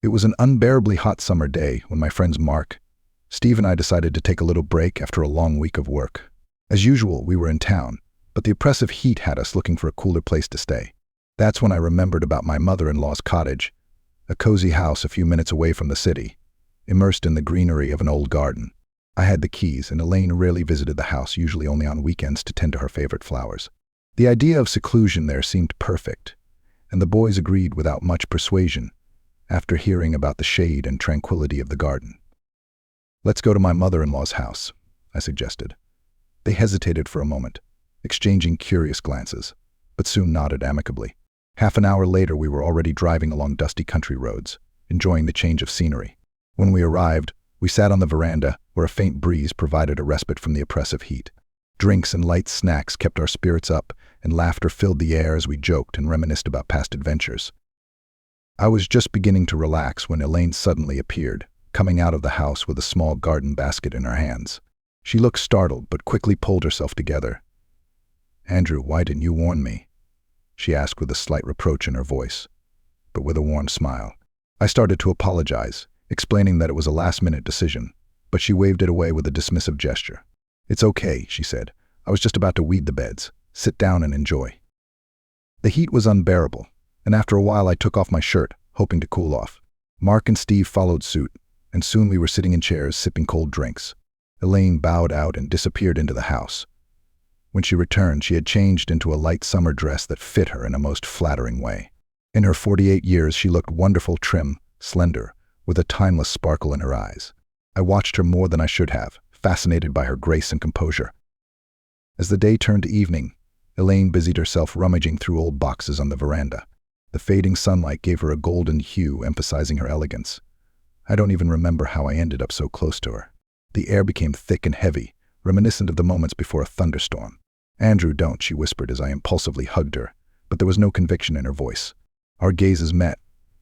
It was an unbearably hot summer day when my friends Mark, Steve and I decided to take a little break after a long week of work. As usual, we were in town, but the oppressive heat had us looking for a cooler place to stay. That's when I remembered about my mother-in-law's cottage, a cozy house a few minutes away from the city, immersed in the greenery of an old garden. I had the keys, and Elaine rarely visited the house, usually only on weekends to tend to her favorite flowers. The idea of seclusion there seemed perfect, and the boys agreed without much persuasion after hearing about the shade and tranquility of the garden. "Let's go to my mother-in-law's house," I suggested. They hesitated for a moment, exchanging curious glances, but soon nodded amicably. Half an hour later, we were already driving along dusty country roads, enjoying the change of scenery. When we arrived, we sat on the veranda, where a faint breeze provided a respite from the oppressive heat. Drinks and light snacks kept our spirits up, and laughter filled the air as we joked and reminisced about past adventures. I was just beginning to relax when Elaine suddenly appeared, coming out of the house with a small garden basket in her hands. She looked startled, but quickly pulled herself together. "Andrew, why didn't you warn me?" she asked with a slight reproach in her voice, but with a warm smile. I started to apologize, explaining that it was a last-minute decision, but she waved it away with a dismissive gesture. "It's okay," she said. "I was just about to weed the beds. Sit down and enjoy." The heat was unbearable, and after a while I took off my shirt, hoping to cool off. Mark and Steve followed suit, and soon we were sitting in chairs sipping cold drinks. Elaine bowed out and disappeared into the house. When she returned, she had changed into a light summer dress that fit her in a most flattering way. In her 48 years, she looked wonderful, trim, slender, with a timeless sparkle in her eyes. I watched her more than I should have, fascinated by her grace and composure. As the day turned to evening, Elaine busied herself rummaging through old boxes on the veranda. The fading sunlight gave her a golden hue, emphasizing her elegance. I don't even remember how I ended up so close to her. The air became thick and heavy, reminiscent of the moments before a thunderstorm. "Andrew, don't," she whispered as I impulsively hugged her, but there was no conviction in her voice. Our gazes met,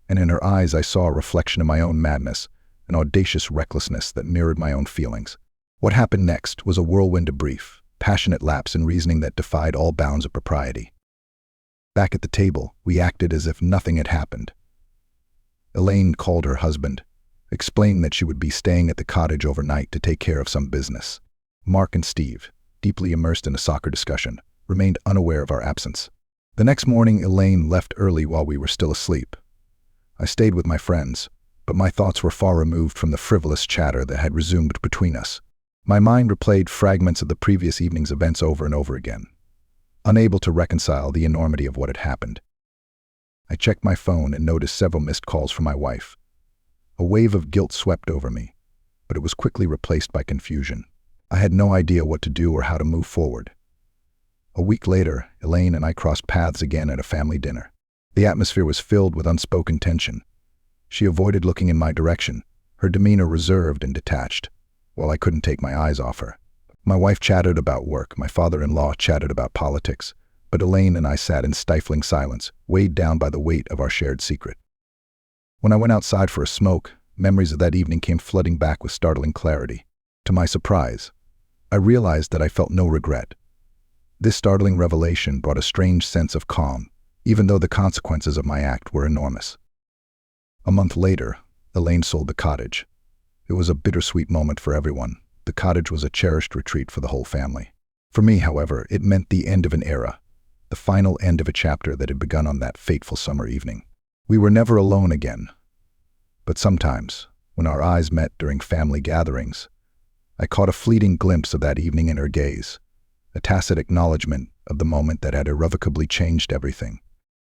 and in her eyes I saw a reflection of my own madness, an audacious recklessness that mirrored my own feelings. What happened next was a whirlwind of brief, passionate lapse in reasoning that defied all bounds of propriety. Back at the table, we acted as if nothing had happened. Elaine called her husband, explaining that she would be staying at the cottage overnight to take care of some business. Mark and Steve, deeply immersed in a soccer discussion, remained unaware of our absence. The next morning, Elaine left early while we were still asleep. I stayed with my friends, but my thoughts were far removed from the frivolous chatter that had resumed between us. My mind replayed fragments of the previous evening's events over and over again, unable to reconcile the enormity of what had happened. I checked my phone and noticed several missed calls from my wife. A wave of guilt swept over me, but it was quickly replaced by confusion. I had no idea what to do or how to move forward. A week later, Elaine and I crossed paths again at a family dinner. The atmosphere was filled with unspoken tension. She avoided looking in my direction, her demeanor reserved and detached, while I couldn't take my eyes off her. My wife chatted about work, my father-in-law chatted about politics, but Elaine and I sat in stifling silence, weighed down by the weight of our shared secret. When I went outside for a smoke, memories of that evening came flooding back with startling clarity. To my surprise, I realized that I felt no regret. This startling revelation brought a strange sense of calm, even though the consequences of my act were enormous. A month later, Elaine sold the cottage. It was a bittersweet moment for everyone. The cottage was a cherished retreat for the whole family. For me, however, it meant the end of an era, the final end of a chapter that had begun on that fateful summer evening. We were never alone again, but sometimes, when our eyes met during family gatherings, I caught a fleeting glimpse of that evening in her gaze, a tacit acknowledgement of the moment that had irrevocably changed everything.